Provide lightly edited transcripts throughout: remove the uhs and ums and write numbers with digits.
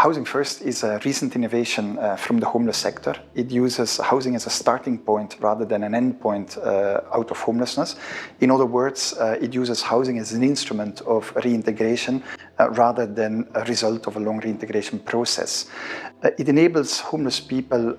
Housing First is a recent innovation from the homeless sector. It uses housing as a starting point rather than an end point out of homelessness. In other words, it uses housing as an instrument of reintegration rather than a result of a long reintegration process. It enables homeless people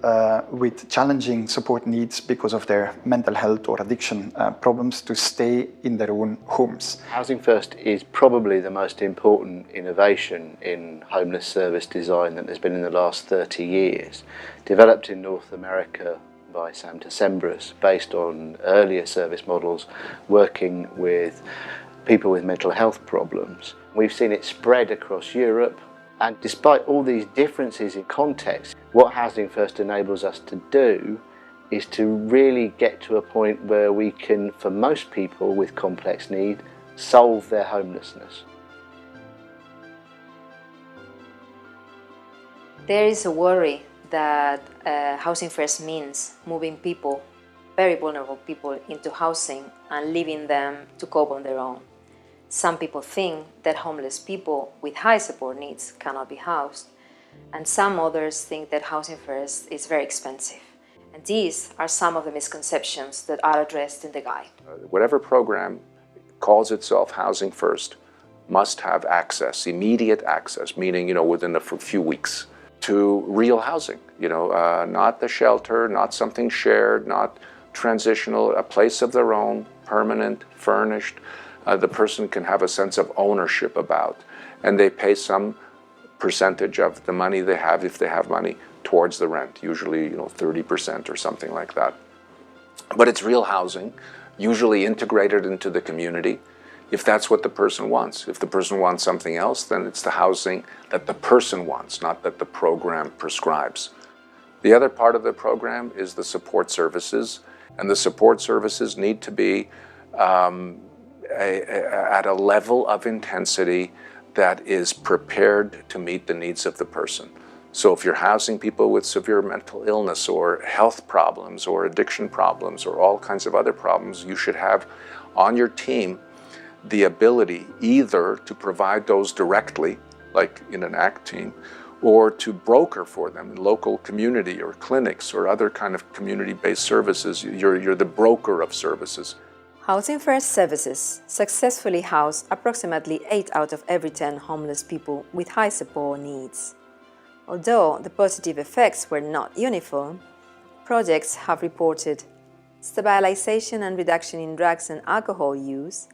with challenging support needs because of their mental health or addiction problems to stay in their own homes. Housing First is probably the most important innovation in homeless service design that there's been in the last 30 years. Developed in North America by Sam Decembris, based on earlier service models working with people with mental health problems. We've seen it spread across Europe, and despite all these differences in context, what Housing First enables us to do is to really get to a point where we can, for most people with complex need, solve their homelessness. There is a worry that Housing First means moving people, very vulnerable people, into housing and leaving them to cope on their own. Some people think that homeless people with high support needs cannot be housed, and some others think that Housing First is very expensive. And these are some of the misconceptions that are addressed in the guide. Whatever program calls itself Housing First must have access, immediate access, meaning within a few weeks, to real housing. Not the shelter, not something shared, not transitional, a place of their own, permanent, furnished. The person can have a sense of ownership about, and they pay some percentage of the money they have, if they have money, towards the rent, usually 30% or something like that. But it's real housing, usually integrated into the community, if that's what the person wants. If the person wants something else, then it's the housing that the person wants, not that the program prescribes. The other part of the program is the support services, and the support services need to be at a level of intensity that is prepared to meet the needs of the person. So if you're housing people with severe mental illness or health problems or addiction problems or all kinds of other problems, you should have on your team the ability either to provide those directly, like in an ACT team, or to broker for them in local community or clinics or other kind of community-based services. You're the broker of services. Housing First services successfully house approximately 8 out of every 10 homeless people with high support needs. Although the positive effects were not uniform, projects have reported stabilization and reduction in drugs and alcohol use,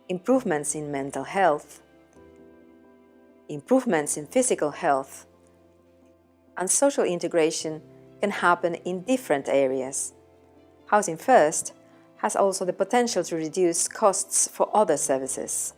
improvements in mental health, improvements in physical health, and social integration can happen in different areas. Housing First has also the potential to reduce costs for other services.